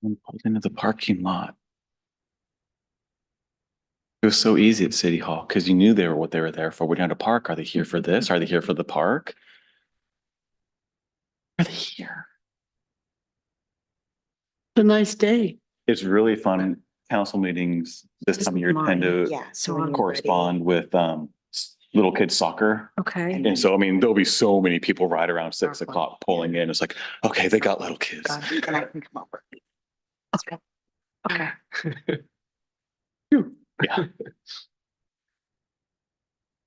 And pulled into the parking lot. It was so easy at City Hall because you knew they were what they were there for. We didn't have to park. Are they here for this? Are they here for the park? Are they here? A nice day. It's really fun. Council meetings this time of year tend to Yeah, so when you're correspond with little kids soccer. Okay. And so, I mean, there'll be so many people right around 6 o'clock pulling in. It's like, okay, they got little kids. Got it. And I can come over. Okay. Okay. Yeah.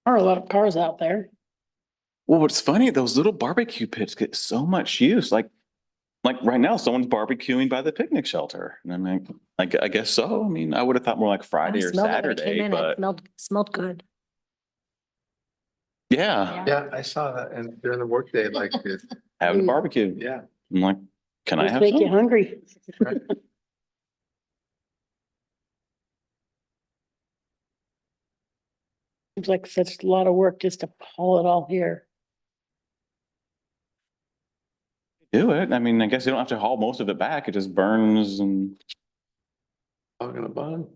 Are a lot of cars out there. Well, what's funny, those little barbecue pits get so much use. Like right now, someone's barbecuing by the picnic shelter. And I'm like, I guess so. I mean, I would have thought more like Friday or Smelled it when it came Saturday, in. It but smelled good. yeah, Yeah, I saw that and during the workday, like, having a barbecue. yeah. I'm like, can I Just have make you some? hungry. Right. Seems like such a lot of work just to haul it all here. Do it. I mean, I guess you don't have to haul most of it back. It just burns and Hog in a bun.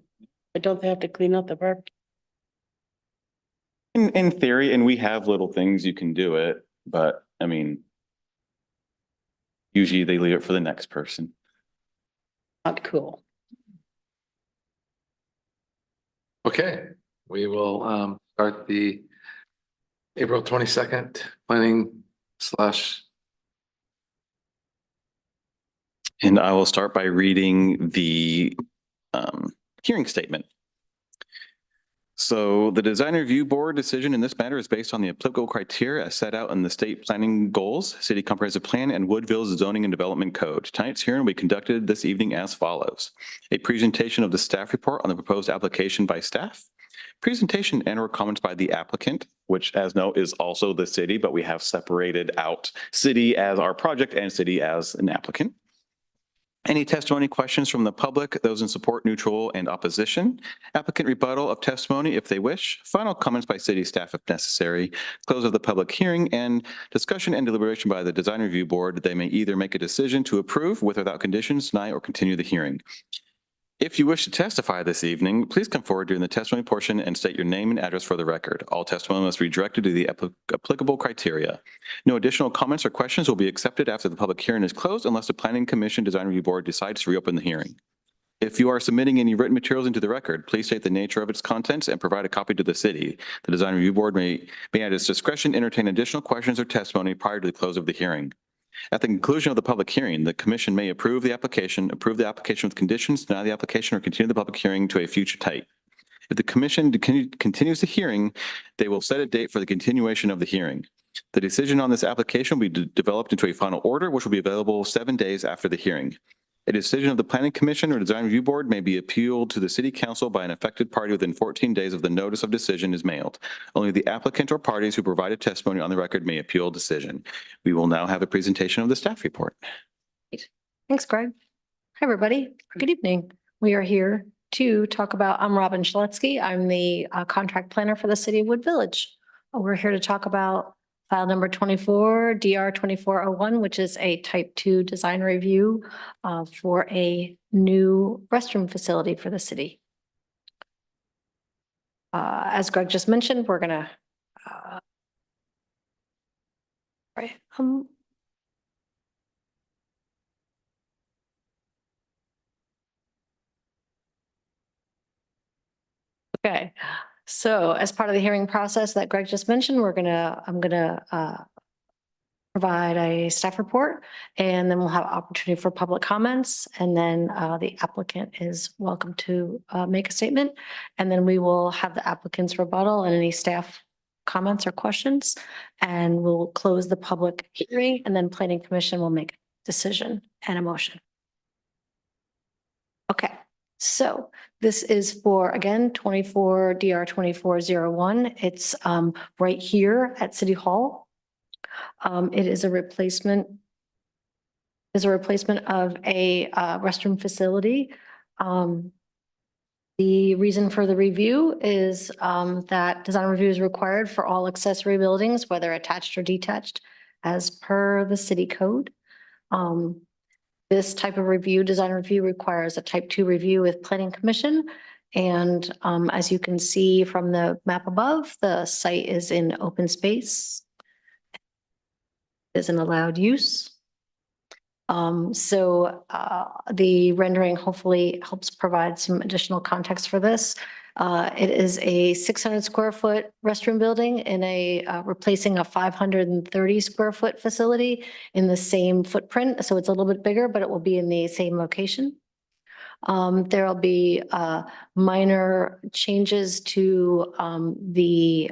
But don't they have to clean up the barbecue? in theory, and we have little things you can do it, but I mean, usually they leave it for the next person. Not cool. Okay, we will start the April 22nd planning / And I will start by reading the hearing statement. So the design review board decision in this matter is based on the applicable criteria as set out in the state planning goals, city comprehensive plan, and Woodville's zoning and development code. Tonight's hearing will be conducted this evening as follows. A presentation of the staff report on the proposed application by staff. Presentation and or comments by the applicant, which as know is also the city, but we have separated out city as our project and city as an applicant. Any testimony, questions from the public, those in support, neutral, and opposition. Applicant rebuttal of testimony if they wish. Final comments by city staff if necessary. Close of the public hearing and discussion and deliberation by the design review board. They may either make a decision to approve with or without conditions, deny, or continue the hearing. If you wish to testify this evening, please come forward during the testimony portion and state your name and address for the record. All testimony must be directed to the applicable criteria. No additional comments or questions will be accepted after the public hearing is closed unless the Planning Commission Design Review Board decides to reopen the hearing. If you are submitting any written materials into the record, please state the nature of its contents and provide a copy to the city. The Design Review Board may at its discretion entertain additional questions or testimony prior to the close of the hearing. At the conclusion of the public hearing, the commission may approve the application with conditions, deny the application, or continue the public hearing to a future date. If the commission continues the hearing, they will set a date for the continuation of the hearing. The decision on this application will be developed into a final order, which will be available 7 days after the hearing. A decision of the Planning Commission or Design Review Board may be appealed to the City Council by an affected party within 14 days of the notice of decision is mailed. Only the applicant or parties who provided testimony on the record may appeal decision. We will now have a presentation of the staff report. Thanks, Greg. Hi, everybody. Good evening. We are here to talk about, I'm Robin Shaletsky. I'm the contract planner for the city of Wood Village. We're here to talk about file number 24, DR 2401, which is a type 2 design review for a new restroom facility for the city. As Greg just mentioned, we're gonna okay. So as part of the hearing process that Greg just mentioned, I'm gonna provide a staff report, and then we'll have opportunity for public comments. And then the applicant is welcome to make a statement. And then we will have the applicant's rebuttal and any staff comments or questions. And we'll close the public hearing, and then Planning Commission will make a decision and a motion. Okay. So this is for, again, 24 DR 2401. It's right here at City Hall. It is a replacement of a restroom facility. The reason for the review is that design review is required for all accessory buildings, whether attached or detached, as per the city code. This type of review, design review, requires a type 2 review with planning commission. And as you can see from the map above, the site is in open space. Is an allowed use. The rendering hopefully helps provide some additional context for this. It is a 600 square foot restroom building in replacing a 530 square foot facility in the same footprint. So it's a little bit bigger, but it will be in the same location. There'll be minor changes to the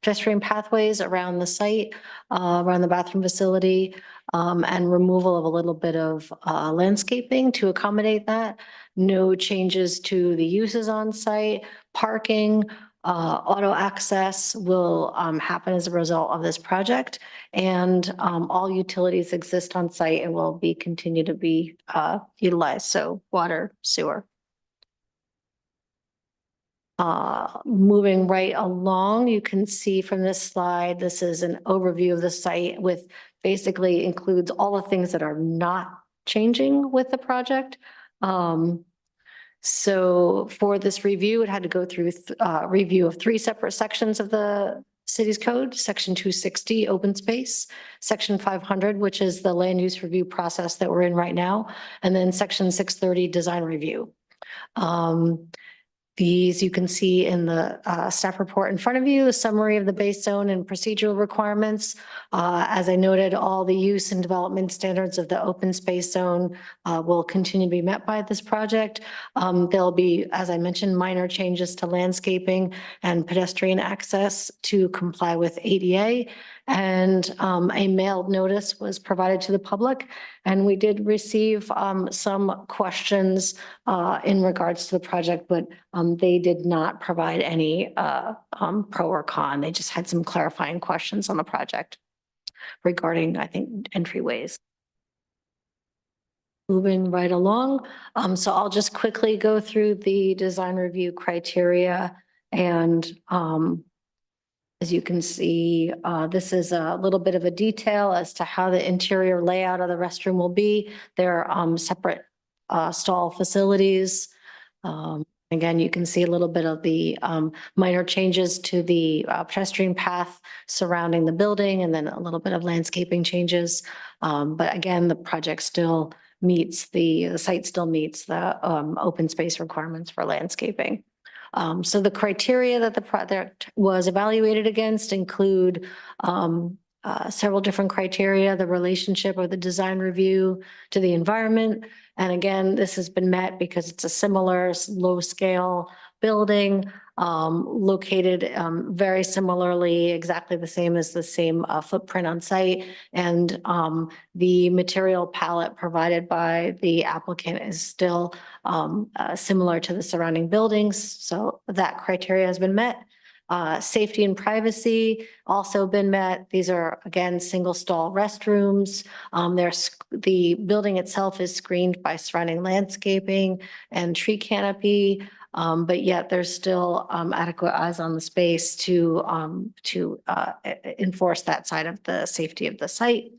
pedestrian pathways around the site, around the bathroom facility, and removal of a little bit of landscaping to accommodate that. No changes to the uses on site, parking, auto access will happen as a result of this project. And all utilities exist on site and will continue to be utilized, so water, sewer. Moving right along, you can see from this slide, this is an overview of the site with basically includes all the things that are not changing with the project. So for this review, it had to go through review of 3 separate sections of the city's code, section 260, open space, section 500, which is the land use review process that we're in right now, and then section 630, design review. These you can see in the staff report in front of you, a summary of the base zone and procedural requirements. As I noted, all the use and development standards of the open space zone will continue to be met by this project. There'll be, as I mentioned, minor changes to landscaping and pedestrian access to comply with ADA. And a mailed notice was provided to the public. And we did receive some questions in regards to the project, but they did not provide any pro or con. They just had some clarifying questions on the project regarding, I think, entryways. Moving right along. So I'll just quickly go through the design review criteria. And as you can see, this is a little bit of a detail as to how the interior layout of the restroom will be. There are separate stall facilities. Again, you can see a little bit of the minor changes to the pedestrian path surrounding the building, and then a little bit of landscaping changes. But again, the project still meets the site still meets the open space requirements for landscaping. So the criteria that the project was evaluated against include several different criteria, the relationship of the design review to the environment. And again, this has been met because it's a similar low scale building located very similarly, exactly the same as the same footprint on site. And the material palette provided by the applicant is still similar to the surrounding buildings. So that criteria has been met. Safety and privacy also been met. These are, again, single stall restrooms. The building itself is screened by surrounding landscaping and tree canopy, but yet there's still adequate eyes on the space to enforce that side of the safety of the site.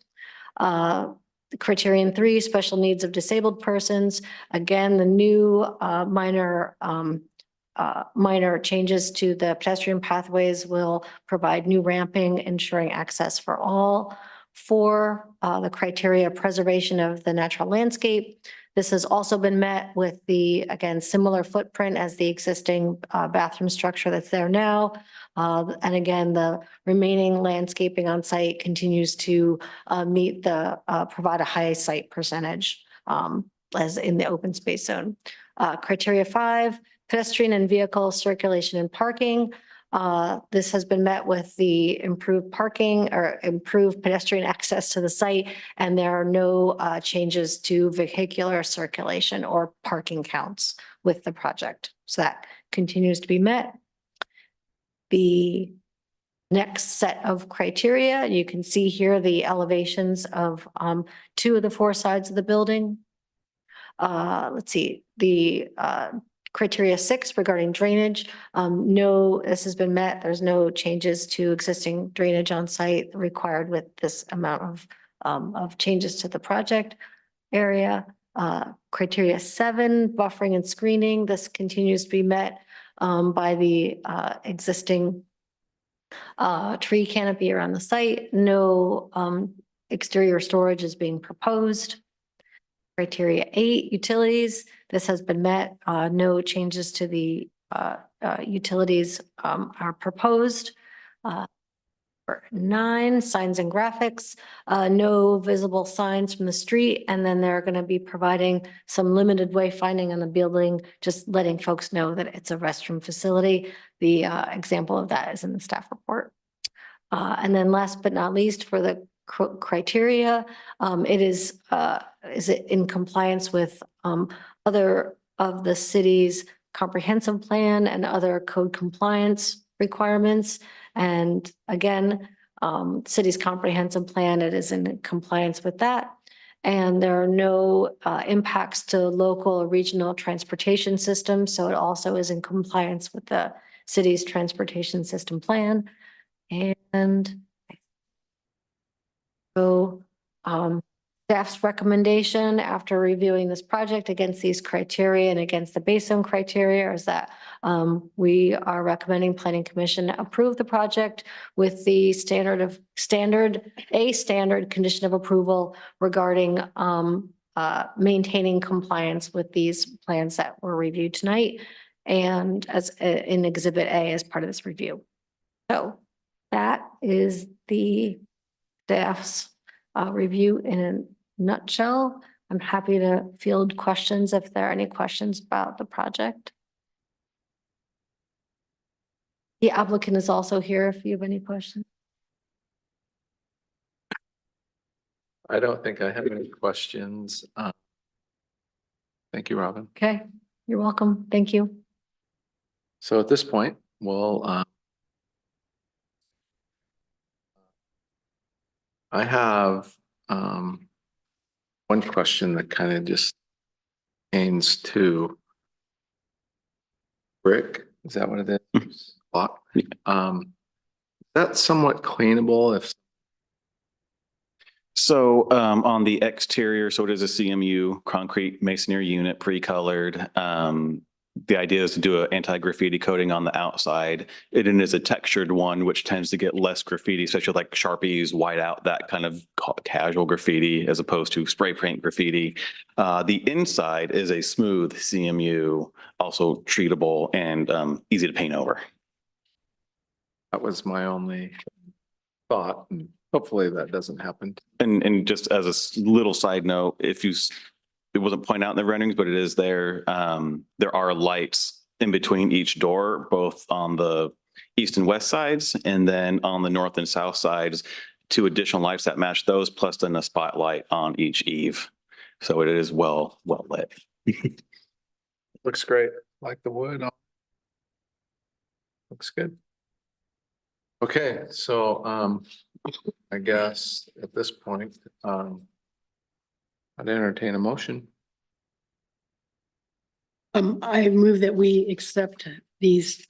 Criterion 3, special needs of disabled persons. Again, the new minor changes to the pedestrian pathways will provide new ramping, ensuring access for all. 4, the criteria preservation of the natural landscape. This has also been met with the, again, similar footprint as the existing bathroom structure that's there now. And again, the remaining landscaping on site continues to provide a high site percentage as in the open space zone. Criteria 5, pedestrian and vehicle circulation and parking. This has been met with the improved parking or improved pedestrian access to the site, and there are no changes to vehicular circulation or parking counts with the project. So that continues to be met. The next set of criteria, you can see here the elevations of 2 of the 4 sides of the building. Let's see, the criteria 6 regarding drainage. No, this has been met. There's no changes to existing drainage on site required with this amount of changes to the project. area. Criteria 7, buffering and screening. This continues to be met by the existing tree canopy around the site. No exterior storage is being proposed. Criteria 8, utilities. This has been met. No changes to the utilities are proposed. 9, signs and graphics, no visible signs from the street. And then they're going to be providing some limited wayfinding on the building, just letting folks know that it's a restroom facility. The example of that is in the staff report. And then last but not least, for the criteria, it is it in compliance with other of the city's comprehensive plan and other code compliance requirements. And again, city's comprehensive plan, it is in compliance with that. And there are no impacts to local or regional transportation systems. So it also is in compliance with the city's transportation system plan. And so staff's recommendation after reviewing this project against these criteria and against the base zone criteria is that we are recommending Planning Commission approve the project with the standard condition of approval regarding maintaining compliance with these plans that were reviewed tonight and as in Exhibit A as part of this review. So that is the staff's review in a nutshell. I'm happy to field questions if there are any questions about the project. The applicant is also here if you have any questions. I don't think I have any questions. Thank you, Robin. Okay, you're welcome. Thank you. So at this point, we'll I have one question that kind of just pertains to brick. Is that what it is? Block. That's somewhat cleanable if So on the exterior, so it is a CMU concrete masonry unit, pre-colored. The idea is to do an anti-graffiti coating on the outside. It is a textured one, which tends to get less graffiti, especially like Sharpies, white out, that kind of casual graffiti as opposed to spray paint graffiti. The inside is a smooth CMU, also treatable and easy to paint over. that was my only thought. And hopefully that doesn't happen. And just as a little side note, it wasn't pointed out in the renderings, but it is there. There are lights in between each door, both on the east and west sides, and then on the north and south sides, 2 additional lights that match those, plus then a spotlight on each eave. So it is well lit. Looks great. Like the wood. Looks good. Okay, so I guess at this point, I'd entertain a motion. I move that we accept these.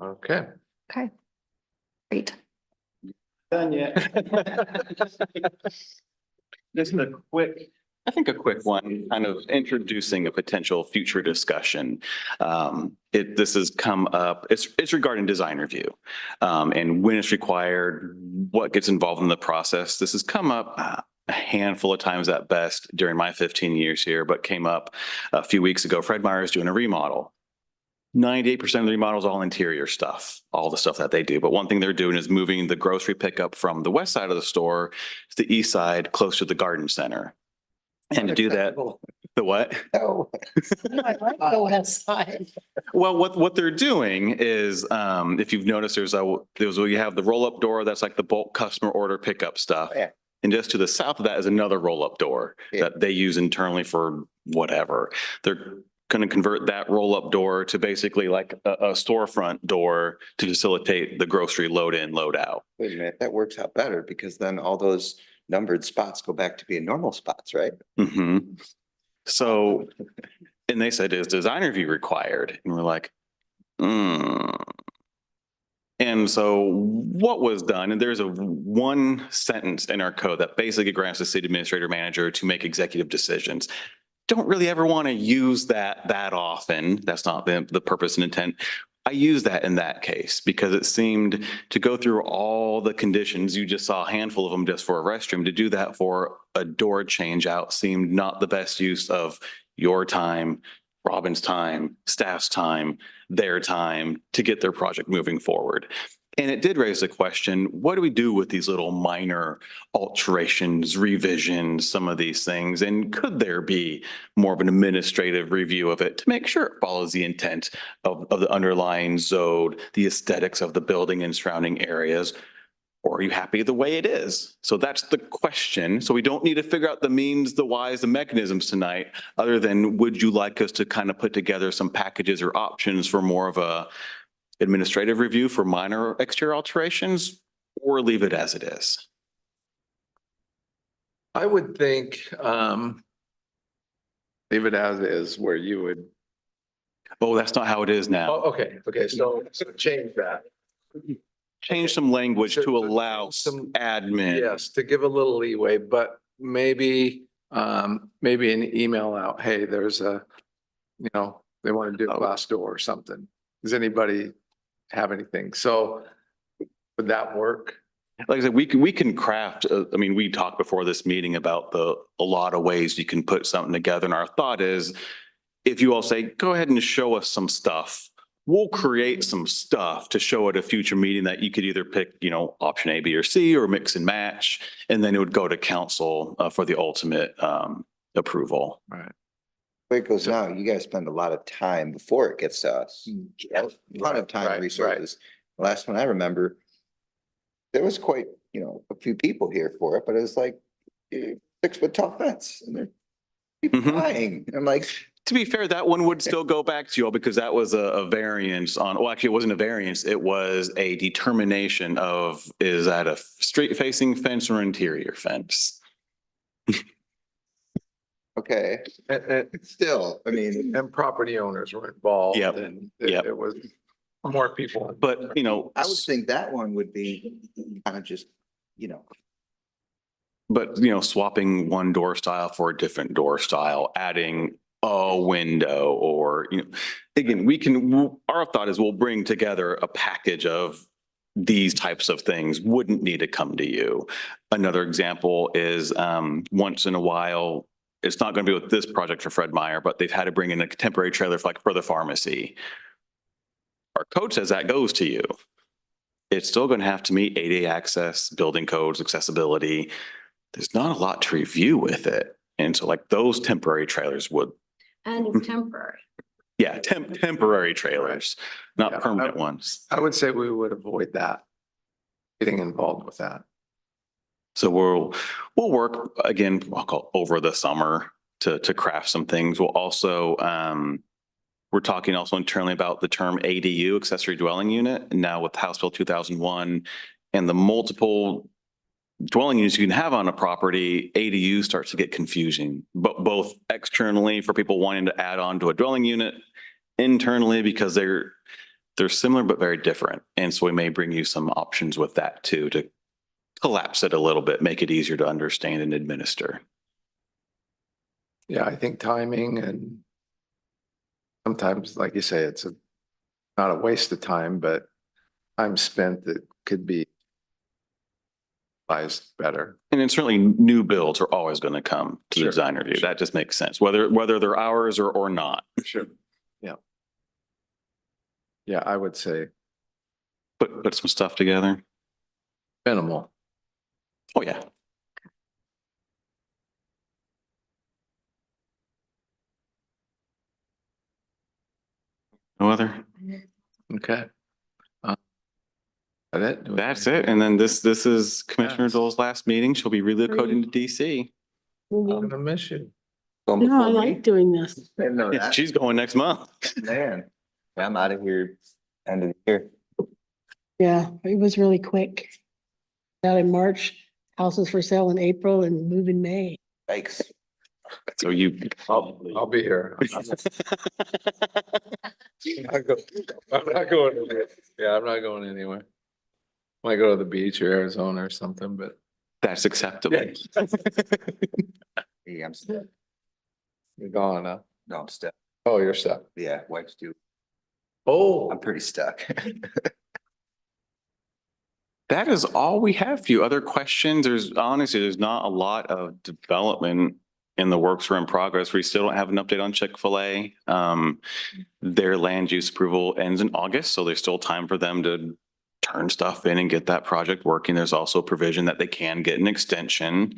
Okay. Okay, great. Done yet. Just a quick one, kind of introducing a potential future discussion. This has come up, it's regarding design review. And when it's required, what gets involved in the process. This has come up a handful of times at best during my 15 years here, but came up a few weeks ago. Fred Meyer is doing a remodel. 98% of the remodel is all interior stuff, all the stuff that they do. But one thing they're doing is moving the grocery pickup from the west side of the store to the east side, close to the garden center. And to do that, the what? Oh. I like the west side. Well, what they're doing is, if you've noticed, there's where you have the roll-up door, that's like the bulk customer order pickup stuff. Yeah. And just to the south of that is another roll-up door that they use internally for whatever. They're going to convert that roll-up door to basically like a storefront door to facilitate the grocery load in, load out. Wait a minute, that works out better because then all those numbered spots go back to being normal spots, right? So And they said, is design review required? And we're like, hmm. And so what was done, and there's a one sentence in our code that basically grants the city administrator manager to make executive decisions. Don't really ever want to use that often. That's not the purpose and intent. I use that in that case because it seemed to go through all the conditions. You just saw a handful of them just for a restroom. To do that for a door change out seemed not the best use of your time, Robin's time, staff's time, their time to get their project moving forward. And it did raise the question, what do we do with these little minor alterations, revisions, some of these things? And could there be more of an administrative review of it to make sure it follows the intent of the underlying zone, the aesthetics of the building and surrounding areas? Or are you happy the way it is? So that's the question. So we don't need to figure out the means, the whys, the mechanisms tonight, other than would you like us to kind of put together some packages or options for more of a administrative review for minor exterior alterations, or leave it as it is? I would think, leave it as is where you would, Oh, that's not how it is now. okay, so change that. Change some language So- to so allow some- admin. Yes, to give a little leeway, but maybe an email out, hey, there's they want to do a glass door or something. Does anybody have anything? So would that work? Like I said, we can craft, I mean, we talked before this meeting about a lot of ways you can put something together. And our thought is, if you all say, go ahead and show us some stuff, we'll create some stuff to show at a future meeting that you could either pick, option A, B, or C, or mix and match. And then it would go to council for the ultimate approval. Right. Way it goes now, you guys spend a lot of time before it gets to us. A lot of time Right, and resources. The last one I remember, there was quite, a few people here for it, but it was like 6-foot tall fence and they're people Mhm. dying. I'm like, To be fair, that one would still go back to you all because that was a variance on, well, actually, it wasn't a variance. It was a determination of, is that a street facing fence or interior fence? okay, And still, I mean, property owners were involved Yep, and yep. it was more people. But, I would think that one would be kind of just, but, swapping one door style for a different door style, adding a window or, again, our thought is we'll bring together a package of these types of things, wouldn't need to come to you. Another example is once in a while, it's not going to be with this project for Fred Meyer, but they've had to bring in a temporary trailer for the pharmacy. Our code says that goes to you. It's still going to have to meet ADA access, building codes, accessibility. There's not a lot to review with it. And so like those temporary trailers would, And it's temporary. yeah, temporary trailers, not Yeah, permanent ones. I would say we would avoid that, getting involved with that. So we'll work again, I'll call over the summer to craft some things. We'll also, we're talking also internally about the term ADU, accessory dwelling unit. Now with House Bill 2001 and the multiple dwelling units you can have on a property, ADU starts to get confusing, but both externally for people wanting to add on to a dwelling unit, internally because they're similar but very different. And so we may bring you some options with that too, to collapse it a little bit, make it easier to understand and administer. Yeah, I think timing and sometimes, like you say, it's not a waste of time, but time spent that could be utilized better. And then certainly new builds are always going to come to the Sure, design review. sure. That just makes sense, whether they're ours or not. Sure. Yeah. Yeah, I would say Put some stuff together. minimal. Oh, yeah. No other? Okay. That it? That's it. And then this is Commissioner Yes. Dole's last meeting. She'll be relocating to DC. I'm gonna miss you. going No, I before me. like doing this. Didn't know Yeah, that. she's going next month. Man, I'm out of here end of the year. Yeah, it was really quick. Out in March, houses for sale in April and move in May. Yikes. So you. I'll be here. I'm not going, yeah, I'm not going anywhere. Might go to the beach or Arizona or something, but That's acceptable. Yeah, I'm stuck. you're gone, huh? No, I'm stuck. Oh, you're stuck. Yeah, wife's too. Oh, I'm pretty stuck. That is all we have. Few other questions. There's not a lot of development in the works or in progress. We still don't have an update on Chick-fil-A. Their land use approval ends in August, so there's still time for them to turn stuff in and get that project working. There's also a provision that they can get an extension.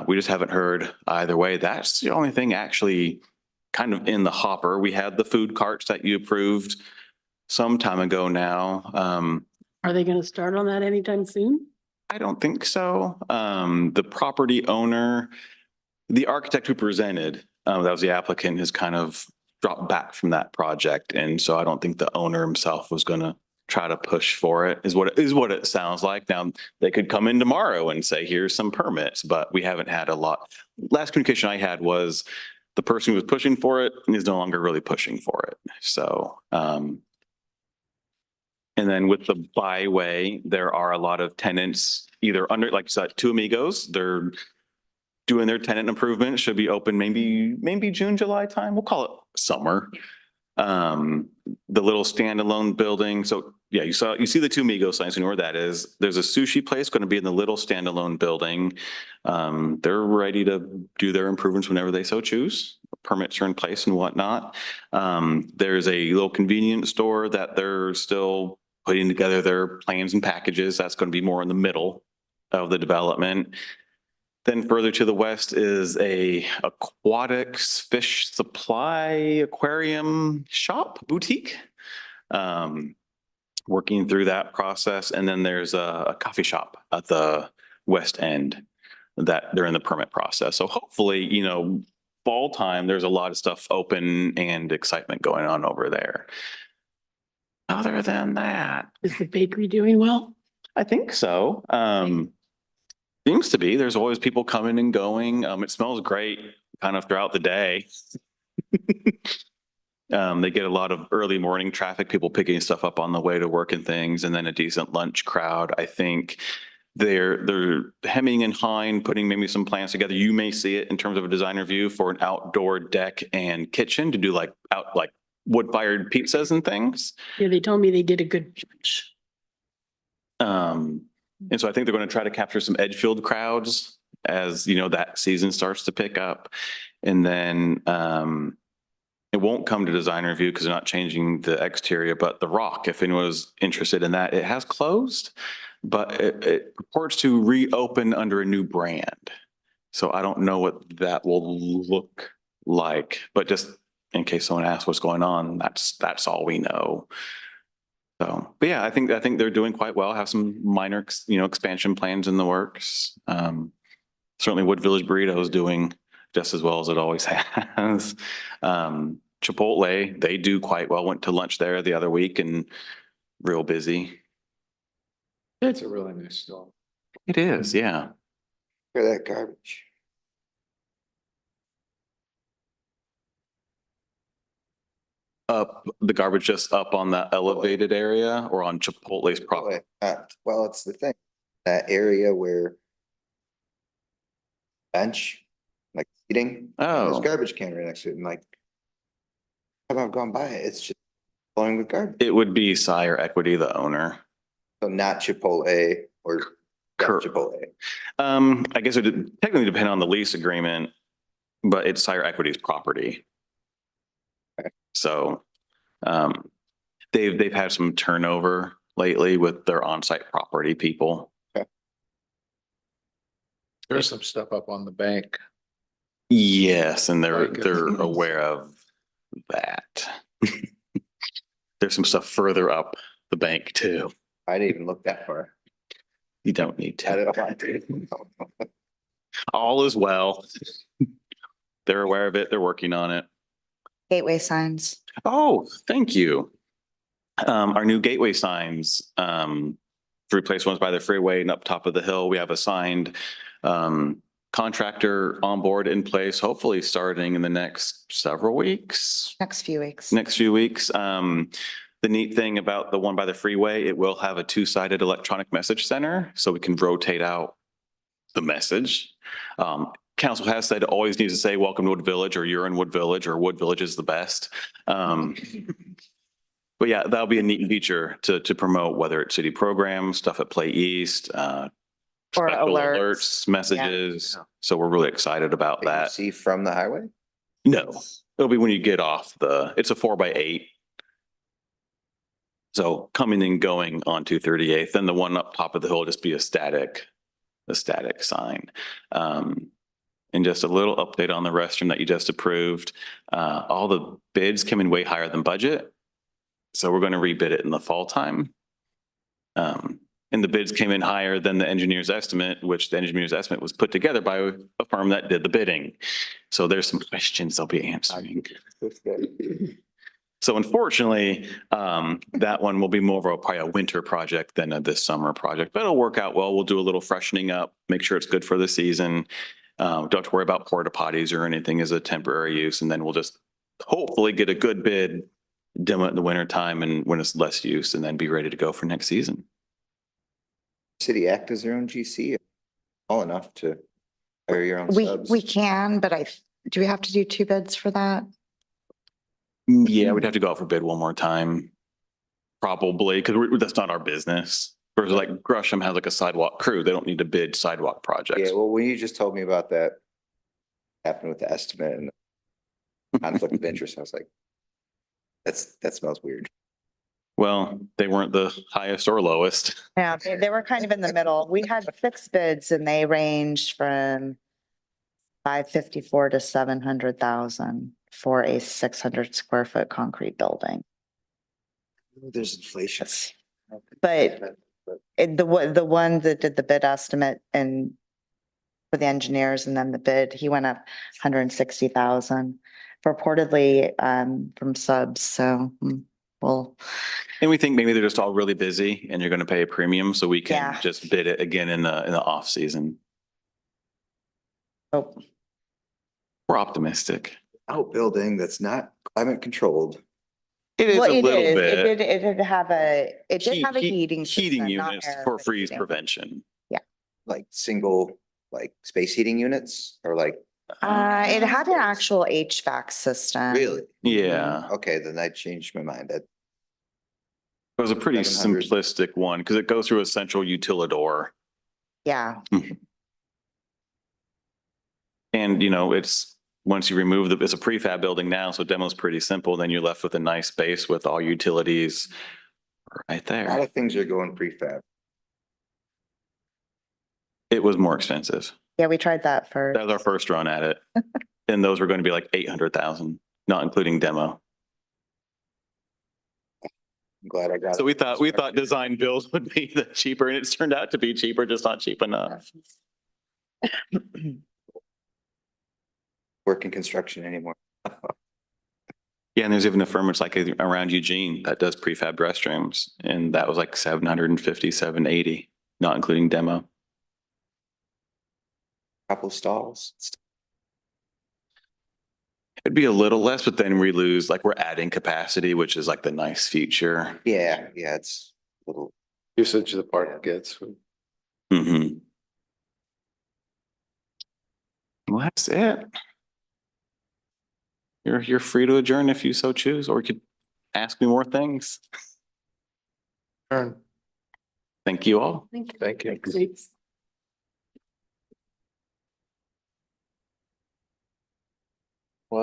We just haven't heard either way. That's the only thing actually kind of in the hopper. We had the food carts that you approved some time ago now. Are they gonna start on that anytime soon? I don't think so. The property owner, the architect who presented, that was the applicant, has kind of dropped back from that project. And so I don't think the owner himself was gonna try to push for it, is what it sounds like. Now, they could come in tomorrow and say, here's some permits, but we haven't had a lot. Last communication I had was the person who was pushing for it is no longer really pushing for it. So, and then with the byway, there are a lot of tenants either under, like you said, Two Amigos, they're doing their tenant improvement, should be open maybe June, July time. We'll call it summer. The little standalone building. So yeah, you see the Two Amigos signs, you know where that is. There's a sushi place going to be in the little standalone building. They're ready to do their improvements whenever they so choose. Permits are in place and whatnot. There's a little convenience store that they're still putting together their plans and packages. That's going to be more in the middle of the development. Then further to the west is a aquatics fish supply aquarium shop boutique. Working through that process. And then there's a coffee shop at the west end that they're in the permit process. So hopefully, fall time, there's a lot of stuff open and excitement going on over there. Other than that, Is the bakery doing well? I think so. Seems to be. There's always people coming and going. It smells great kind of throughout the day. They get a lot of early morning traffic, people picking stuff up on the way to work and things, and then a decent lunch crowd. I think they're hemming and hawing, putting maybe some plans together. You may see it in terms of a design review for an outdoor deck and kitchen to do like wood-fired pizzas and things. Yeah, they told me they did a good bunch. And so I think they're going to try to capture some Edgefield crowds as, that season starts to pick up. And then it won't come to design review because they're not changing the exterior, but the Rock, if anyone was interested in that, it has closed, but it purports to reopen under a new brand. So I don't know what that will look like, but just in case someone asks what's going on, that's all we know. So, but yeah, I think they're doing quite well. Have some minor, expansion plans in the works. Certainly Wood Village Burrito is doing just as well as it always has. Chipotle, they do quite well. Went to lunch there the other week and real busy. it's a really nice store. It is, yeah. Hear that garbage. Up the garbage just up on that elevated area or on Chipotle's property? Well, it's the thing, that area where bench, like eating, there's Oh, garbage can right next to it, and like, I've gone by it, it's just flowing with garbage. it would be Sire Equity, the owner. So not Chipotle or Cor- Chipotle. I guess it would technically depend on the lease agreement, but it's Sire Equity's property. Okay. So, they've had some turnover lately with their on-site property people. There's some stuff up on the bank. Yes, and they're My goodness. aware of that. There's some stuff further up the bank too. I didn't even look that far. You don't need I to. don't want to. All is well. They're aware of it. They're working on it. Gateway signs. Oh, thank you. Our new gateway signs, to replace ones by the freeway and up top of the hill, we have assigned, contractor on board in place, hopefully starting in the next several weeks. Next few weeks. Next few weeks. The neat thing about the one by the freeway, it will have a two-sided electronic message center, so we can rotate out the message. Council has said it always needs to say, welcome to Wood Village, or you're in Wood Village, or Wood Village is the best. But yeah, that'll be a neat feature to promote, whether it's city programs, stuff at Play East, Or special alerts. messages. So we're really excited about That you that. see from the highway? No, it'll be when you get off it's a 4x8. So coming and going on 238th, then the one up top of the hill will just be a static sign. And just a little update on the restroom that you just approved. All the bids came in way higher than budget. So we're going to rebid it in the fall time. And the bids came in higher than the engineer's estimate, which the engineer's estimate was put together by a firm that did the bidding. So there's some questions they'll be answering. So unfortunately, that one will be more of probably a winter project than this summer project, but it'll work out well. We'll do a little freshening up, make sure it's good for the season. Don't have to worry about porta potties or anything as a temporary use. And then we'll just hopefully get a good bid, demo it in the winter time and when it's less use, and then be ready to go for next season. City act as their own GC, all enough to hire your own We, subs. we can, but do we have to do 2 bids for that? Yeah, we'd have to go out for bid one more time. Probably, because that's not our business. Whereas like Gresham has like a sidewalk crew. They don't need to bid sidewalk projects. Yeah, well, when you just told me about that happened with the estimate and conflict of interest, I was like, that smells weird. Well, they weren't the highest or lowest. Yeah, they were kind of in the middle. We had 6 bids and they ranged from 554 to 700,000 for a 600 square foot concrete building. There's inflation. But the one that did the bid estimate and for the engineers and then the bid, he went up 160,000 reportedly from subs. So we'll. And we think maybe they're just all really busy and you're going to pay a premium, so we can Yeah. just bid it again in the off season. Oh, We're optimistic. Outbuilding that's not climate controlled, It is well, a it little is. bit. It did have a heating Heating system, not units air for freeze conditioning. prevention. like single, like space heating units or like, It had an actual HVAC system. really? Yeah, Okay, then I changed my mind. it was a pretty 700. simplistic one because it goes through a central utilidor. Yeah, And it's, once you remove it's a prefab building now, so demo's pretty simple. Then you're left with a nice space with all utilities right A lot there. of things are going prefab. It was more expensive. yeah, we tried that first. That was our first run at it. And those were going to be like 800,000, not including demo. I'm glad I got it. So we thought design builds would be the cheaper, and it's turned out to be cheaper, just not cheap enough. Work in construction anymore. Yeah, and there's even a firm that's like around Eugene that does prefab restrooms, and that was like 750, 780, not including demo. Couple stalls. It'd be a little less, but then we lose, like, we're adding capacity, which is like the nice feature. Yeah, it's a little, Usage the park gets. Hmm. Well, that's it. You're free to adjourn if you so choose, or you could ask me more things. Turn. Thank you all. Thank you. Thanks.